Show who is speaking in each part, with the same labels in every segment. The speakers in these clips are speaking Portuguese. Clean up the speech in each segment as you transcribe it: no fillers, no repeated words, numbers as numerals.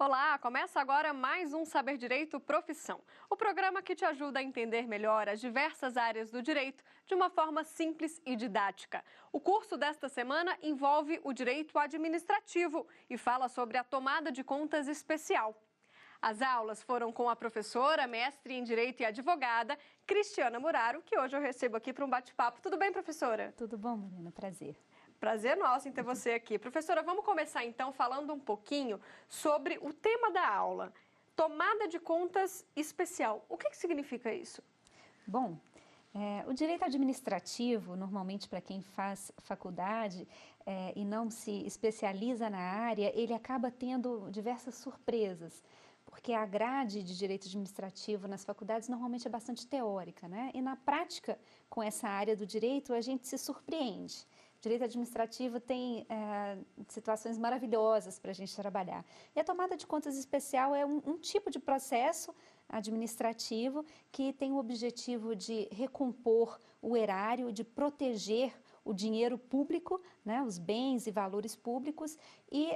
Speaker 1: Olá, começa agora mais um Saber Direito Profissão, o programa que te ajuda a entender melhor as diversas áreas do direito de uma forma simples e didática. O curso desta semana envolve o direito administrativo e fala sobre a tomada de contas especial. As aulas foram com a professora, mestre em Direito e advogada, Cristiana Muraro, que hoje eu recebo aqui para um bate-papo. Tudo bem, professora?
Speaker 2: Tudo bom, Marina? Prazer.
Speaker 1: Prazer nosso em ter você aqui. Professora, vamos começar então falando um pouquinho sobre o tema da aula, tomada de contas especial. O que significa isso?
Speaker 2: Bom, o direito administrativo, normalmente para quem faz faculdade e não se especializa na área, ele acaba tendo diversas surpresas, porque a grade de direito administrativo nas faculdades normalmente é bastante teórica, né? E na prática, com essa área do direito, a gente se surpreende. O direito administrativo tem situações maravilhosas para a gente trabalhar. E a tomada de contas especial é um tipo de processo administrativo que tem o objetivo de recompor o erário, de proteger o dinheiro público, né, os bens e valores públicos e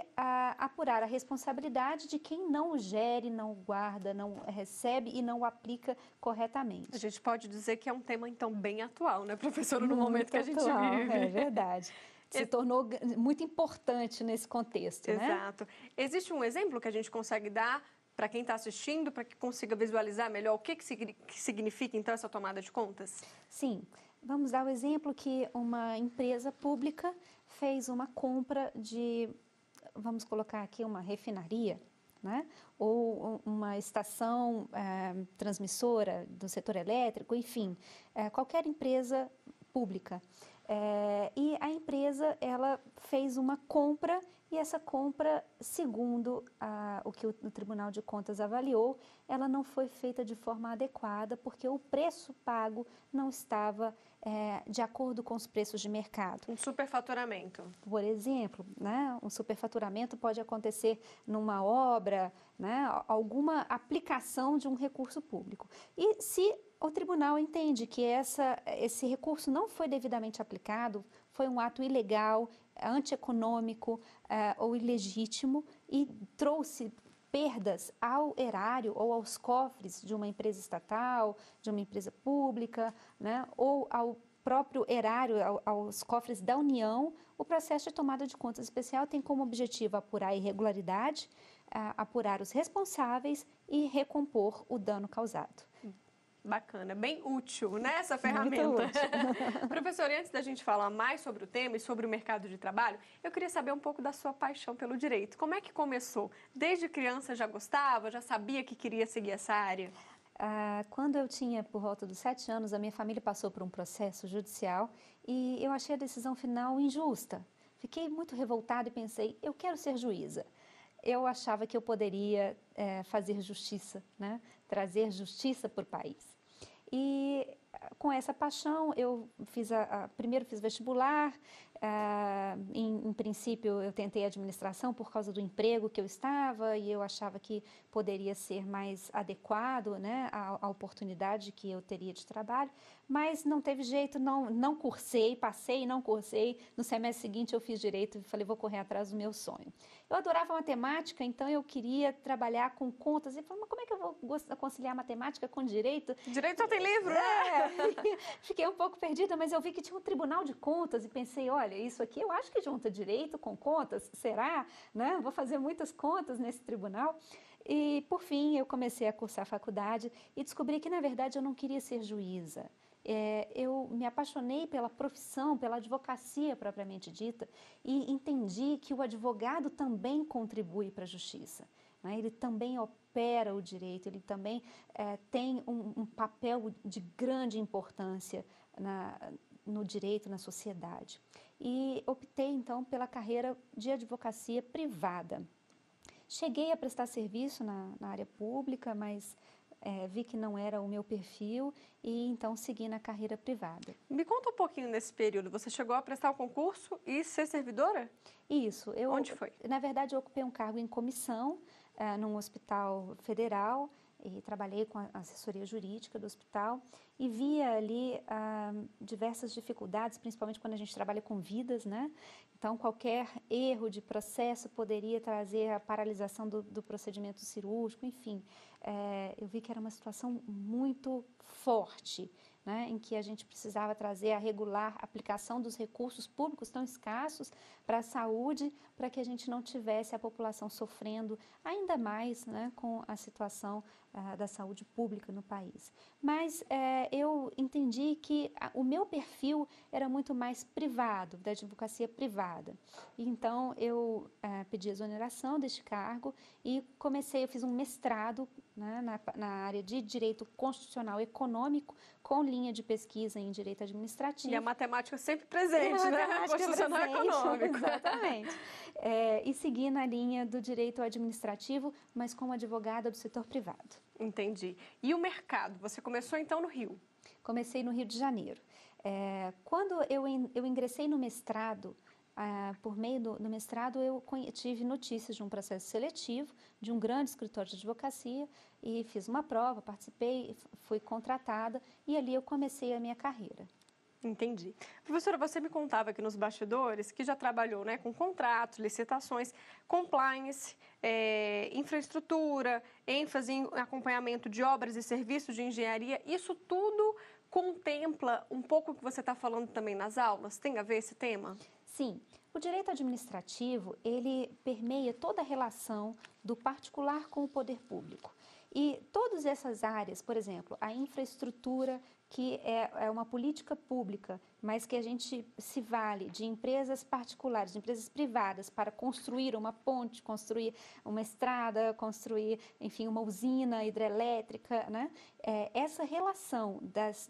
Speaker 2: apurar a responsabilidade de quem não o gere, não o guarda, não recebe e não o aplica corretamente.
Speaker 1: A gente pode dizer que é um tema, então, bem atual, né, professora, no momento que a gente
Speaker 2: atual,
Speaker 1: vive.
Speaker 2: É verdade. Se tornou muito importante nesse contexto, né?
Speaker 1: Exato. Existe um exemplo que a gente consegue dar para quem está assistindo, para que consiga visualizar melhor o que significa, então, essa tomada de contas?
Speaker 2: Sim. Vamos dar o exemplo que uma empresa pública fez uma compra de, vamos colocar aqui, uma refinaria, né? Ou uma estação transmissora do setor elétrico, enfim, qualquer empresa pública. E a empresa, ela fez uma compra e essa compra, segundo o que o Tribunal de Contas avaliou, ela não foi feita de forma adequada porque o preço pago não estava de acordo com os preços de mercado.
Speaker 1: Um superfaturamento.
Speaker 2: Por exemplo, né, um superfaturamento pode acontecer numa obra, né, alguma aplicação de um recurso público. E se o tribunal entende que esse recurso não foi devidamente aplicado, foi um ato ilegal, antieconômico ou ilegítimo e trouxe perdas ao erário ou aos cofres de uma empresa estatal, de uma empresa pública, né, ou ao próprio erário, aos cofres da União, o processo de tomada de contas especial tem como objetivo apurar a irregularidade, apurar os responsáveis e recompor o dano causado.
Speaker 1: Bacana, bem útil, né, essa ferramenta.
Speaker 2: Muito útil.
Speaker 1: Professora, antes da gente falar mais sobre o tema e sobre o mercado de trabalho, eu queria saber um pouco da sua paixão pelo direito. Como é que começou? Desde criança já gostava, já sabia que queria seguir essa área?
Speaker 2: Quando eu tinha por volta dos 7 anos, a minha família passou por um processo judicial e eu achei a decisão final injusta. Fiquei muito revoltada e pensei, eu quero ser juíza. Eu achava que eu poderia fazer justiça, né? Trazer justiça para o país. E com essa paixão eu primeiro fiz vestibular, em princípio eu tentei administração por causa do emprego que eu estava e eu achava que poderia ser mais adequado, né, à oportunidade que eu teria de trabalho, mas não teve jeito, não cursei, passei e não cursei. No semestre seguinte eu fiz direito e falei, vou correr atrás do meu sonho. Eu adorava matemática, então eu queria trabalhar com contas e falei, mas como é que eu vou conciliar matemática com direito?
Speaker 1: Direito só tem livro, né?
Speaker 2: Fiquei um pouco perdida, mas eu vi que tinha um tribunal de contas e pensei, olha, isso aqui eu acho que junta direito com contas, será? Né? Vou fazer muitas contas nesse tribunal. E, por fim, eu comecei a cursar a faculdade e descobri que, na verdade, eu não queria ser juíza. Eu me apaixonei pela profissão, pela advocacia propriamente dita e entendi que o advogado também contribui para a justiça, né? Ele também opera o direito, ele também tem um papel de grande importância no direito, na sociedade. E optei, então, pela carreira de advocacia privada. Cheguei a prestar serviço na área pública, mas vi que não era o meu perfil e então segui na carreira privada.
Speaker 1: Me conta um pouquinho nesse período. Você chegou a prestar o concurso e ser servidora?
Speaker 2: Isso.
Speaker 1: Onde foi?
Speaker 2: Na verdade, eu ocupei um cargo em comissão num hospital federal e trabalhei com a assessoria jurídica do hospital e via ali diversas dificuldades, principalmente quando a gente trabalha com vidas, né? Então, qualquer erro de processo poderia trazer a paralisação do procedimento cirúrgico, enfim. Eu vi que era uma situação muito forte, né, em que a gente precisava trazer a regular aplicação dos recursos públicos tão escassos para a saúde, para que a gente não tivesse a população sofrendo ainda mais, né, com a situação da saúde pública no país. Mas eu entendi que o meu perfil era muito mais privado, da advocacia privada. E então, eu pedi exoneração deste cargo e eu fiz um mestrado, né, na área de Direito Constitucional Econômico, com linha de pesquisa em Direito Administrativo.
Speaker 1: E a matemática sempre presente, né? Constitucional Econômico.
Speaker 2: Exatamente. E segui na linha do Direito Administrativo, mas como advogada do setor privado.
Speaker 1: Entendi. E o mercado? Você começou então no Rio?
Speaker 2: Comecei no Rio de Janeiro. Quando eu ingressei no mestrado, por meio do mestrado, eu tive notícias de um processo seletivo de um grande escritório de advocacia e fiz uma prova, participei, fui contratada e ali eu comecei a minha carreira.
Speaker 1: Entendi. Professora, você me contava aqui nos bastidores que já trabalhou, né, com contratos, licitações, compliance, infraestrutura, ênfase em acompanhamento de obras e serviços de engenharia. Isso tudo contempla um pouco o que você está falando também nas aulas? Tem a ver esse tema?
Speaker 2: Sim, o direito administrativo, ele permeia toda a relação do particular com o poder público. E todas essas áreas, por exemplo, a infraestrutura, que é uma política pública, mas que a gente se vale de empresas particulares, de empresas privadas para construir uma ponte, construir uma estrada, construir, enfim, uma usina hidrelétrica, né? Essa relação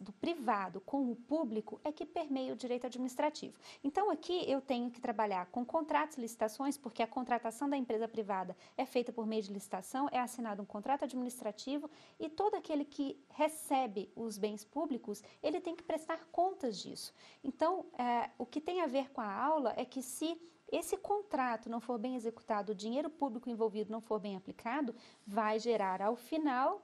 Speaker 2: do privado com o público é que permeia o direito administrativo. Então, aqui eu tenho que trabalhar com contratos e licitações, porque a contratação da empresa privada é feita por meio de licitação, é assinado um contrato administrativo e todo aquele que recebe os bens públicos, ele tem que prestar contas disso. Então, o que tem a ver com a aula é que se esse contrato não for bem executado, o dinheiro público envolvido não for bem aplicado, pode gerar ao final,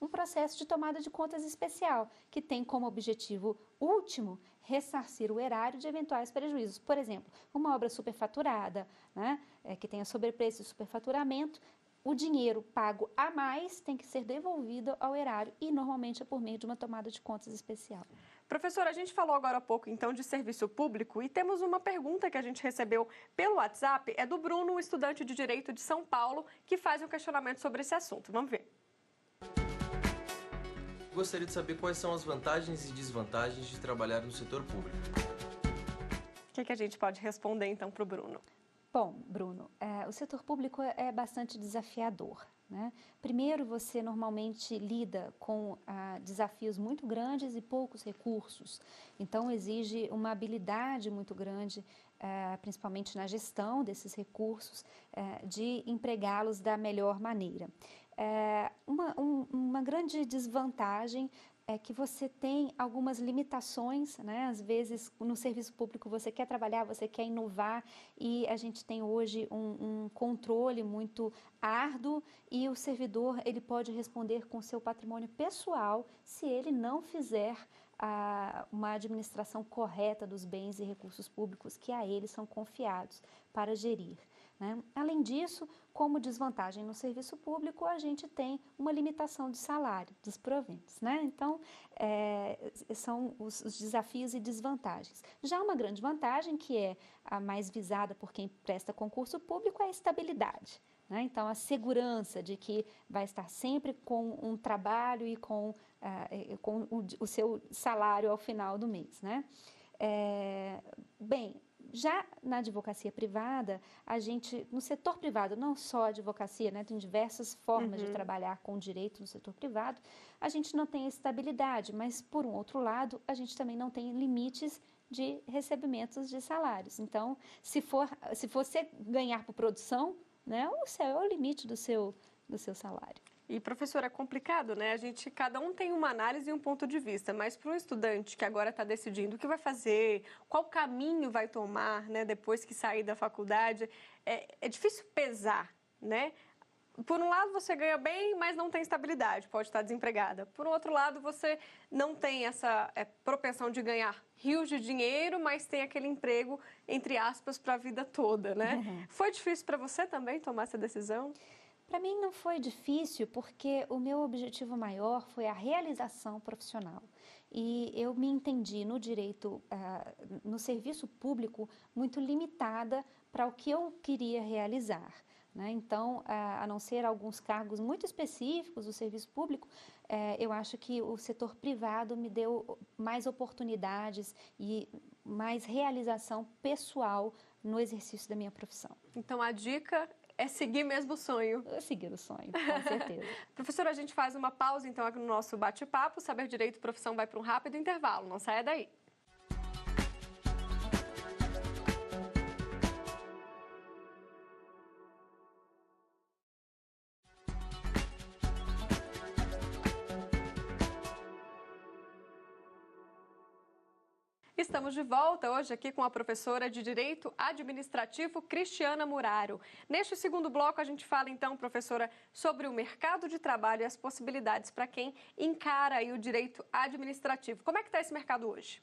Speaker 2: um processo de tomada de contas especial, que tem como objetivo último ressarcir o erário de eventuais prejuízos. Por exemplo, uma obra superfaturada, né, que tenha sobrepreço e superfaturamento, o dinheiro pago a mais tem que ser devolvido ao erário e normalmente é por meio de uma tomada de contas especial.
Speaker 1: Professora, a gente falou agora há pouco, então, de serviço público e temos uma pergunta que a gente recebeu pelo WhatsApp, é do Bruno, um estudante de Direito de São Paulo, que faz um questionamento sobre esse assunto. Vamos ver.
Speaker 3: Gostaria de saber quais são as vantagens e desvantagens de trabalhar no setor público.
Speaker 1: O que a gente pode responder, então, para o Bruno?
Speaker 2: Bom, Bruno, o setor público é bastante desafiador, né? Primeiro, você normalmente lida com desafios muito grandes e poucos recursos. Então, exige uma habilidade muito grande, principalmente na gestão desses recursos, de empregá-los da melhor maneira. Uma grande desvantagem é que você tem algumas limitações, né? Às vezes, no serviço público, você quer trabalhar, você quer inovar e a gente tem hoje um controle muito árduo e o servidor ele pode responder com seu patrimônio pessoal se ele não fizer uma administração correta dos bens e recursos públicos que a ele são confiados para gerir, né? Além disso, como desvantagem no serviço público, a gente tem uma limitação de salário dos proventos, né? Então, são os desafios e desvantagens. Já uma grande vantagem, que é a mais visada por quem presta concurso público, é a estabilidade, né? Então, a segurança de que vai estar sempre com um trabalho e com o seu salário ao final do mês, né? Bem, já na advocacia privada, no setor privado, não só a advocacia, né, tem diversas formas de trabalhar com o direito no setor privado, a gente não tem estabilidade, mas, por um outro lado, a gente também não tem limites de recebimentos de salários. Então, se você ganhar por produção, né, o céu é o limite do seu salário.
Speaker 1: E, professora, é complicado, né? Cada um tem uma análise e um ponto de vista, mas para um estudante que agora está decidindo o que vai fazer, qual caminho vai tomar, né, depois que sair da faculdade, é difícil pesar, né? por um lado, você ganha bem, mas não tem estabilidade, pode estar desempregada. Por outro lado, você não tem essa propensão de ganhar rios de dinheiro, mas tem aquele emprego, entre aspas, para a vida toda, né?
Speaker 2: Uhum.
Speaker 1: Foi difícil para você também tomar essa decisão?
Speaker 2: Para mim não foi difícil, porque o meu objetivo maior foi a realização profissional. E eu me entendi no direito, no serviço público, muito limitada para o que eu queria realizar, né? Então, a não ser alguns cargos muito específicos do serviço público, eu acho que o setor privado me deu mais oportunidades e mais realização pessoal no exercício da minha profissão.
Speaker 1: Então, a dica é seguir mesmo o sonho.
Speaker 2: Seguir o sonho, com certeza.
Speaker 1: Professora, a gente faz uma pausa, então, aqui no nosso bate-papo. Saber Direito e Profissão vai para um rápido intervalo. Não saia daí. Estamos de volta hoje aqui com a professora de Direito Administrativo, Cristiana Muraro. Neste segundo bloco, a gente fala então, professora, sobre o mercado de trabalho e as possibilidades para quem encara aí o direito administrativo. Como é que está esse mercado hoje?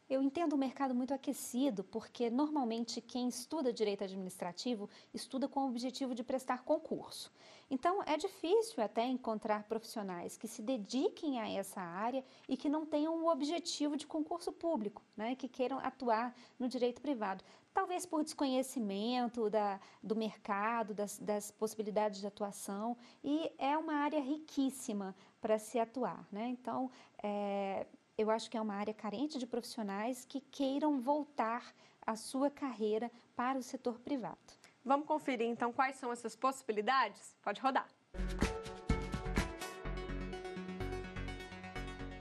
Speaker 2: Eu entendo o mercado muito aquecido, porque normalmente quem estuda direito administrativo estuda com o objetivo de prestar concurso. Então, é difícil até encontrar profissionais que se dediquem a essa área e que não tenham o objetivo de concurso público, né, que queiram atuar no direito privado. Talvez por desconhecimento do mercado, das possibilidades de atuação, e é uma área riquíssima para se atuar, né? Então, eu acho que é uma área carente de profissionais que queiram voltar a sua carreira para o setor privado.
Speaker 1: Vamos conferir, então, quais são essas possibilidades? Pode rodar.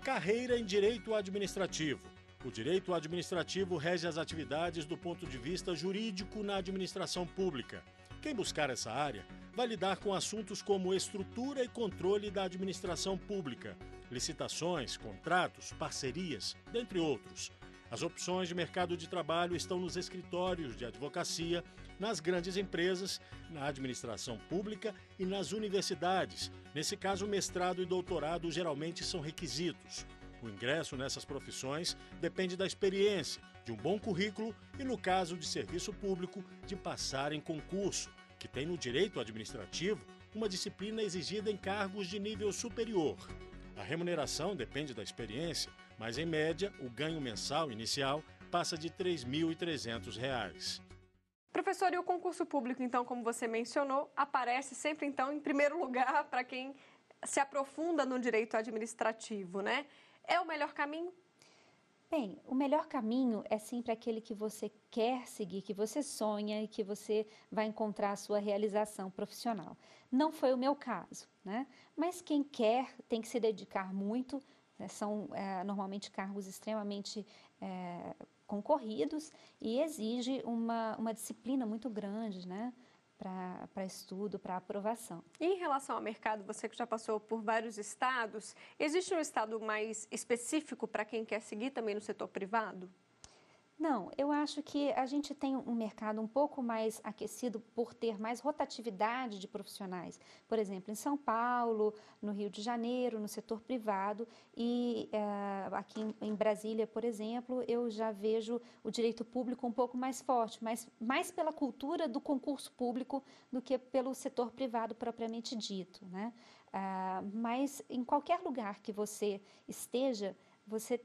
Speaker 4: Carreira em Direito Administrativo. O direito administrativo rege as atividades do ponto de vista jurídico na administração pública. Quem buscar essa área vai lidar com assuntos como estrutura e controle da administração pública, licitações, contratos, parcerias, dentre outros. As opções de mercado de trabalho estão nos escritórios de advocacia, nas grandes empresas, na administração pública e nas universidades. Nesse caso, mestrado e doutorado geralmente são requisitos. O ingresso nessas profissões depende da experiência, de um bom currículo e, no caso de serviço público, de passar em concurso, que tem no direito administrativo uma disciplina exigida em cargos de nível superior. A remuneração depende da experiência, mas, em média, o ganho mensal inicial passa de R$ 3.300.
Speaker 1: Professor, e o concurso público, então, como você mencionou, aparece sempre, então, em primeiro lugar para quem se aprofunda no direito administrativo, né? É o melhor caminho?
Speaker 2: Bem, o melhor caminho é sempre aquele que você quer seguir, que você sonha e que você vai encontrar a sua realização profissional. Não foi o meu caso, né? Mas quem quer tem que se dedicar muito, né? São normalmente cargos extremamente concorridos e exige uma disciplina muito grande, né? Para estudo, para aprovação.
Speaker 1: E em relação ao mercado, você que já passou por vários estados, existe um estado mais específico para quem quer seguir também no setor privado?
Speaker 2: Não, eu acho que a gente tem um mercado um pouco mais aquecido por ter mais rotatividade de profissionais. Por exemplo, em São Paulo, no Rio de Janeiro, no setor privado e aqui em Brasília, por exemplo, eu já vejo o direito público um pouco mais forte, mas mais pela cultura do concurso público do que pelo setor privado propriamente dito, né? Mas em qualquer lugar que você esteja,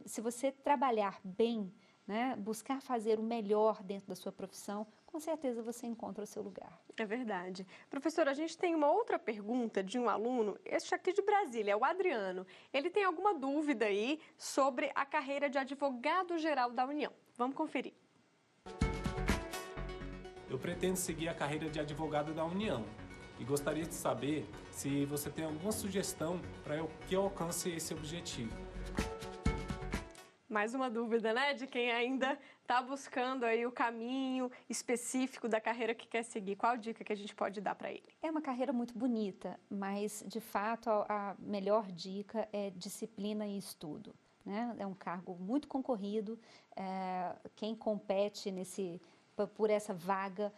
Speaker 2: se você trabalhar bem, né, buscar fazer o melhor dentro da sua profissão, com certeza você encontra o seu lugar.
Speaker 1: É verdade. Professora, a gente tem uma outra pergunta de um aluno, este aqui de Brasília, é o Adriano. Ele tem alguma dúvida aí sobre a carreira de advogado-geral da União. Vamos conferir.
Speaker 5: Eu pretendo seguir a carreira de advogado da União e gostaria de saber se você tem alguma sugestão para que eu alcance esse objetivo.
Speaker 1: Mais uma dúvida, né, de quem ainda está buscando aí o caminho específico da carreira que quer seguir. Qual dica que a gente pode dar para ele?
Speaker 2: É uma carreira muito bonita, mas, de fato, a melhor dica é disciplina e estudo, né? É um cargo muito concorrido, quem compete por essa vaga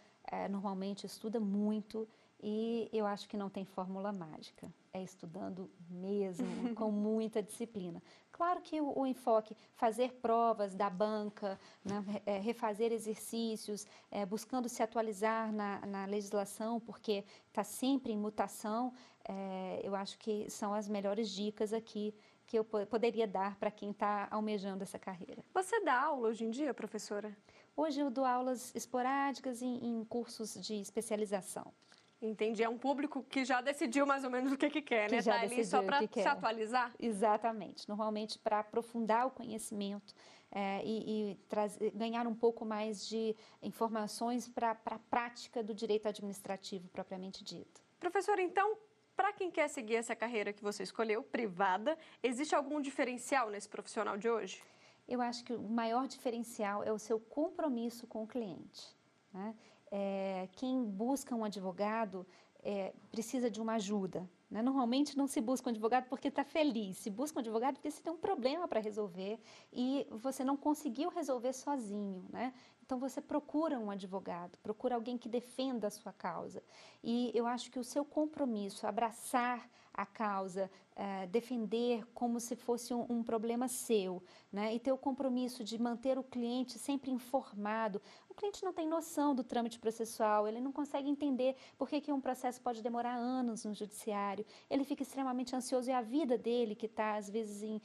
Speaker 2: normalmente estuda muito E eu acho que não tem fórmula mágica, é estudando mesmo, com muita disciplina. Claro que o enfoque, fazer provas da banca, né, refazer exercícios, buscando se atualizar na legislação, porque está sempre em mutação, eu acho que são as melhores dicas aqui que eu poderia dar para quem está almejando essa carreira.
Speaker 1: Você dá aula hoje em dia, professora?
Speaker 2: Hoje eu dou aulas esporádicas em cursos de especialização.
Speaker 1: Entendi, é um público que já decidiu mais ou menos o que quer, né?
Speaker 2: Que já
Speaker 1: Tá ali
Speaker 2: decidiu
Speaker 1: só
Speaker 2: o
Speaker 1: para
Speaker 2: que
Speaker 1: se
Speaker 2: quer.
Speaker 1: atualizar?
Speaker 2: Exatamente, normalmente para aprofundar o conhecimento ganhar um pouco mais de informações para a prática do direito administrativo propriamente dito.
Speaker 1: Professora, então, para quem quer seguir essa carreira que você escolheu, privada, existe algum diferencial nesse profissional de hoje?
Speaker 2: Eu acho que o maior diferencial é o seu compromisso com o cliente, né? Quem busca um advogado precisa de uma ajuda, né? Normalmente não se busca um advogado porque está feliz, se busca um advogado porque você tem um problema para resolver e você não conseguiu resolver sozinho, né? Então você procura um advogado, procura alguém que defenda a sua causa. E eu acho que o seu compromisso, abraçar a causa, defender como se fosse um problema seu, né? E ter o compromisso de manter o cliente sempre informado. O cliente não tem noção do trâmite processual, ele não consegue entender por que um processo pode demorar anos no judiciário, ele fica extremamente ansioso, é a vida dele que está, às vezes,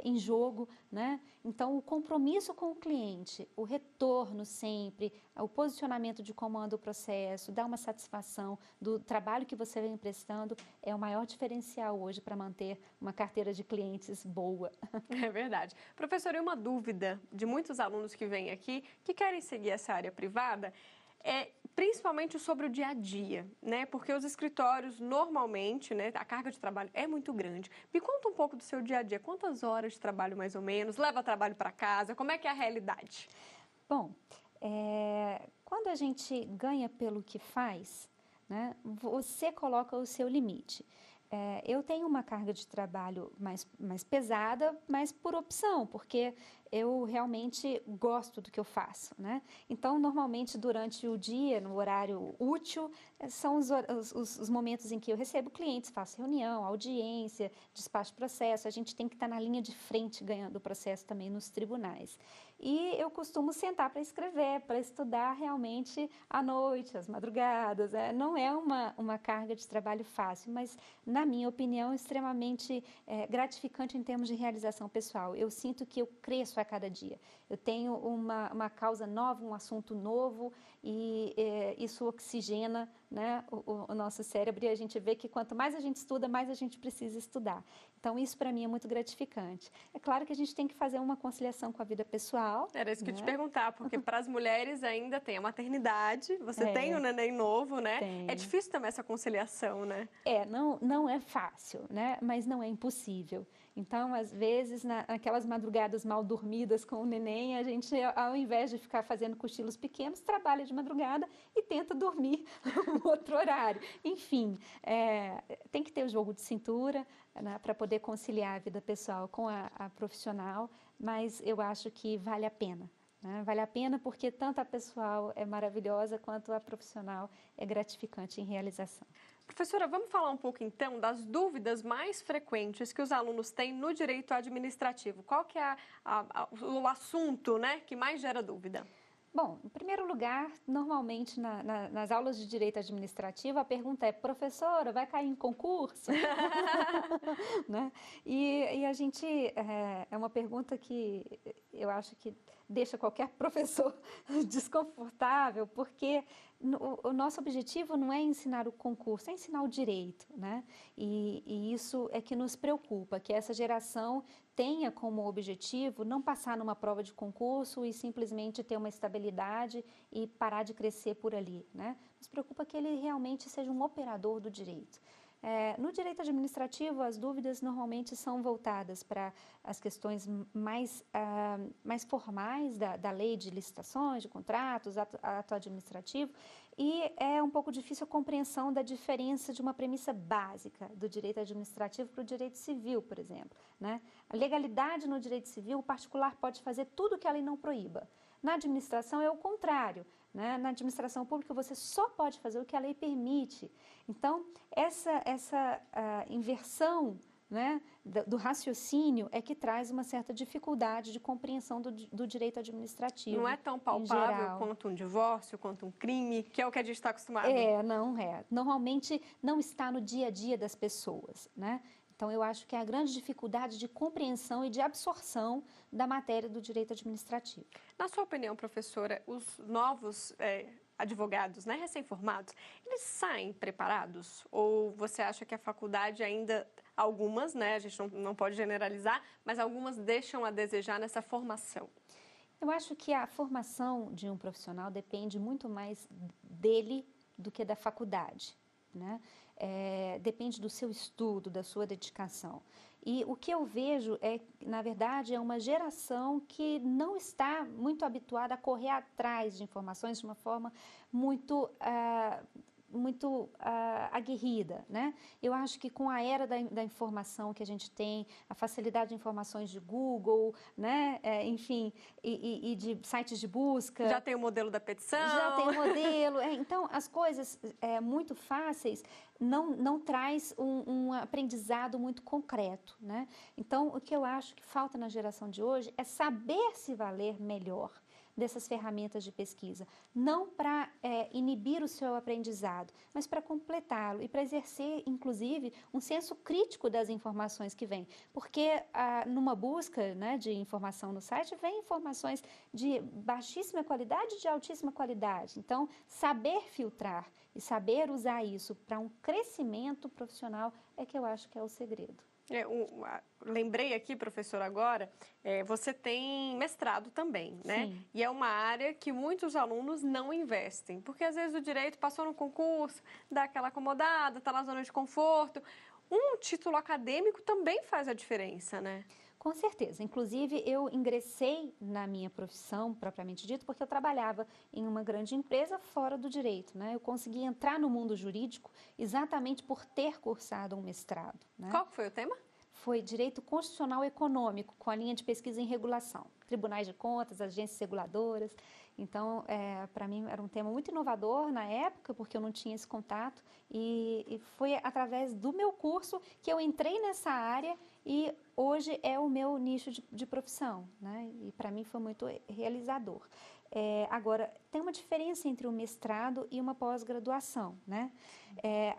Speaker 2: em jogo, né? Então, o compromisso com o cliente, o retorno sempre, o posicionamento de como anda o processo, dar uma satisfação do trabalho que você vem prestando, é o maior diferencial hoje para manter uma carteira de clientes boa.
Speaker 1: É verdade. Professora, e uma dúvida de muitos alunos que vêm aqui, que querem seguir essa área privada, principalmente sobre o dia a dia, né? Porque os escritórios, normalmente, né, a carga de trabalho é muito grande. Me conta um pouco do seu dia a dia. Quantas horas de trabalho, mais ou menos? Leva trabalho para casa? Como é que é a realidade?
Speaker 2: Bom, quando a gente ganha pelo que faz, né, você coloca o seu limite. Eu tenho uma carga de trabalho mais pesada, mas por opção, porque eu realmente gosto do que eu faço, né? Então, normalmente, durante o dia, no horário útil, são os momentos em que eu recebo clientes, faço reunião, audiência, despacho processo, a gente tem que estar na linha de frente ganhando o processo também nos tribunais. E eu costumo sentar para escrever, para estudar realmente à noite, às madrugadas. Não é uma carga de trabalho fácil, mas, na minha opinião, extremamente gratificante em termos de realização pessoal. Eu sinto que eu cresço a cada dia. Eu tenho uma causa nova, um assunto novo e isso oxigena, né, o nosso cérebro e a gente vê que quanto mais a gente estuda, mais a gente precisa estudar. Então, isso para mim é muito gratificante. É claro que a gente tem que fazer uma conciliação com a vida pessoal.
Speaker 1: Era isso que eu ia te
Speaker 2: né?
Speaker 1: perguntar, porque para as mulheres ainda tem a maternidade, você tem um neném novo, né?
Speaker 2: Tem.
Speaker 1: É difícil também essa conciliação, né?
Speaker 2: Não é fácil, né? Mas não é impossível. Então, às vezes, naquelas madrugadas mal dormidas com o neném, a gente, ao invés de ficar fazendo cochilos pequenos, trabalha de madrugada e tenta dormir no outro horário. Enfim, tem que ter o jogo de cintura, né, para poder conciliar a vida pessoal com a profissional, mas eu acho que vale a pena. Né? Vale a pena porque tanto a pessoal é maravilhosa quanto a profissional é gratificante em realização.
Speaker 1: Professora, vamos falar um pouco então das dúvidas mais frequentes que os alunos têm no direito administrativo. Qual que é o assunto, né, que mais gera dúvida?
Speaker 2: Bom, em primeiro lugar, normalmente nas aulas de direito administrativo, a pergunta é: professora, vai cair em concurso? Né? E a gente, é uma pergunta que eu acho que deixa qualquer professor desconfortável, porque o nosso objetivo não é ensinar o concurso, é ensinar o direito, né? E isso é que nos preocupa, que essa geração tenha como objetivo não passar numa prova de concurso e simplesmente ter uma estabilidade e parar de crescer por ali, né? Nos preocupa que ele realmente seja um operador do direito. No direito administrativo, as dúvidas normalmente são voltadas para as questões mais formais da lei de licitações, de contratos, ato administrativo, e é um pouco difícil a compreensão da diferença de uma premissa básica do direito administrativo para o direito civil, por exemplo, né? A legalidade no direito civil, o particular pode fazer tudo que a lei não proíba. Na administração é o contrário, né? Na administração pública, você só pode fazer o que a lei permite. Então, essa inversão, né, do raciocínio é que traz uma certa dificuldade de compreensão do direito administrativo.
Speaker 1: Não é tão palpável quanto um divórcio, quanto um crime, que é o que a gente está acostumado.
Speaker 2: Não é. Normalmente não está no dia a dia das pessoas, né? Então, eu acho que é a grande dificuldade de compreensão e de absorção da matéria do direito administrativo.
Speaker 1: Na sua opinião, professora, os novos advogados, né, recém-formados, eles saem preparados? Ou você acha que a faculdade ainda, algumas, né, a gente não pode generalizar, mas algumas deixam a desejar nessa formação?
Speaker 2: Eu acho que a formação de um profissional depende muito mais dele do que da faculdade, né? Depende do seu estudo, da sua dedicação. E o que eu vejo na verdade, é uma geração que não está muito habituada a correr atrás de informações de uma forma muito aguerrida, né? Eu acho que com a era da informação que a gente tem, a facilidade de informações de Google, né? Enfim, e de sites de busca.
Speaker 1: Já tem o modelo da petição.
Speaker 2: Já tem o modelo. Então, as coisas muito fáceis não traz um aprendizado muito concreto, né? Então, o que eu acho que falta na geração de hoje é saber se valer melhor dessas ferramentas de pesquisa, não para inibir o seu aprendizado, mas para completá-lo e para exercer, inclusive, um senso crítico das informações que vêm, porque numa busca, né, de informação no site, vem informações de baixíssima qualidade e de altíssima qualidade. Então, saber filtrar e saber usar isso para um crescimento profissional é que eu acho que é o segredo.
Speaker 1: Lembrei aqui, professora, agora, você tem mestrado também, né?
Speaker 2: Sim.
Speaker 1: E é uma área que muitos alunos não investem, porque às vezes o direito passou no concurso, dá aquela acomodada, está na zona de conforto. Um título acadêmico também faz a diferença, né?
Speaker 2: Com certeza. Inclusive, eu ingressei na minha profissão, propriamente dito, porque eu trabalhava em uma grande empresa fora do direito, né? Eu consegui entrar no mundo jurídico exatamente por ter cursado um mestrado, né?
Speaker 1: Qual foi o tema?
Speaker 2: Foi Direito Constitucional Econômico, com a linha de pesquisa em regulação. Tribunais de contas, agências reguladoras. Então, para mim, era um tema muito inovador na época, porque eu não tinha esse contato. E foi através do meu curso que eu entrei nessa área e hoje é o meu nicho de profissão, né? E para mim foi muito realizador. Agora, tem uma diferença entre o mestrado e uma pós-graduação, né?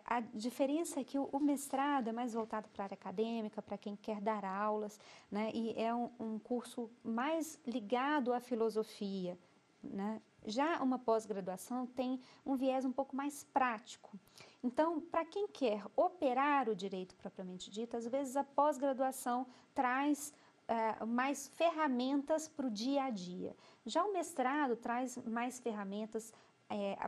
Speaker 2: A diferença é que o mestrado é mais voltado para a área acadêmica, para quem quer dar aulas, né? E é um curso mais ligado à filosofia, né? Já uma pós-graduação tem um viés um pouco mais prático. Então, para quem quer operar o direito propriamente dito, às vezes a pós-graduação traz mais ferramentas para o dia a dia. Já o mestrado traz mais ferramentas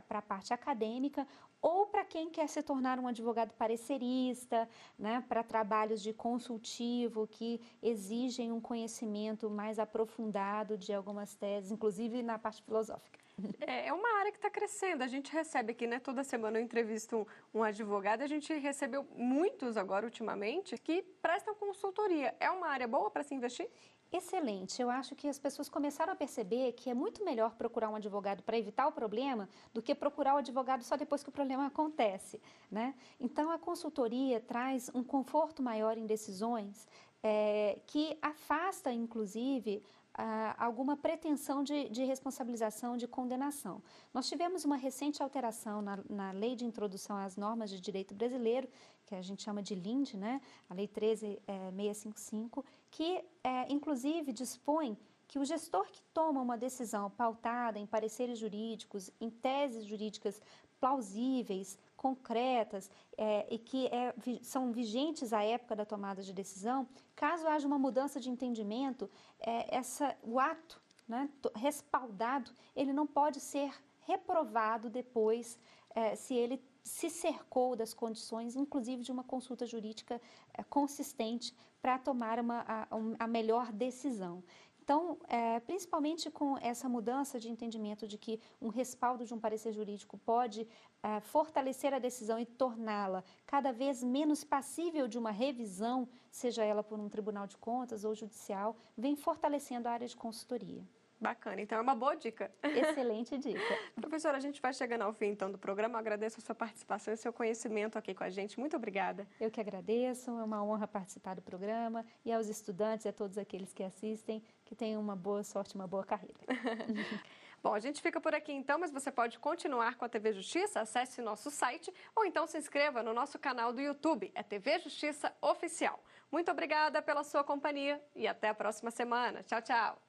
Speaker 2: para a parte acadêmica ou para quem quer se tornar um advogado parecerista, né, para trabalhos de consultivo que exigem um conhecimento mais aprofundado de algumas teses, inclusive na parte filosófica.
Speaker 1: É uma área que está crescendo. A gente recebe aqui, né? Toda semana eu entrevisto um advogado. A gente recebeu muitos agora, ultimamente, que prestam consultoria. É uma área boa para se investir?
Speaker 2: Excelente. Eu acho que as pessoas começaram a perceber que é muito melhor procurar um advogado para evitar o problema do que procurar o advogado só depois que o problema acontece, né? Então, a consultoria traz um conforto maior em decisões que afasta, inclusive, alguma pretensão de responsabilização, de condenação. Nós tivemos uma recente alteração na Lei de Introdução às Normas de Direito Brasileiro, que a gente chama de LIND, né? A Lei 13.655, que inclusive dispõe que o gestor que toma uma decisão pautada em pareceres jurídicos, em teses jurídicas plausíveis, concretas e que são vigentes à época da tomada de decisão, caso haja uma mudança de entendimento, o ato, né, respaldado, ele não pode ser reprovado depois se ele se cercou das condições, inclusive de uma consulta jurídica consistente para tomar a melhor decisão. Então, principalmente com essa mudança de entendimento de que um respaldo de um parecer jurídico pode fortalecer a decisão e torná-la cada vez menos passível de uma revisão, seja ela por um tribunal de contas ou judicial, vem fortalecendo a área de consultoria.
Speaker 1: Bacana, então é uma boa dica.
Speaker 2: Excelente dica.
Speaker 1: Professora, a gente vai chegando ao fim então do programa. Eu agradeço a sua participação e seu conhecimento aqui com a gente. Muito obrigada.
Speaker 2: Eu que agradeço, é uma honra participar do programa e aos estudantes e a todos aqueles que assistem, que tenham uma boa sorte, uma boa carreira.
Speaker 1: Bom, a gente fica por aqui então, mas você pode continuar com a TV Justiça, acesse nosso site ou então se inscreva no nosso canal do YouTube, é TV Justiça Oficial. Muito obrigada pela sua companhia e até a próxima semana. Tchau, tchau!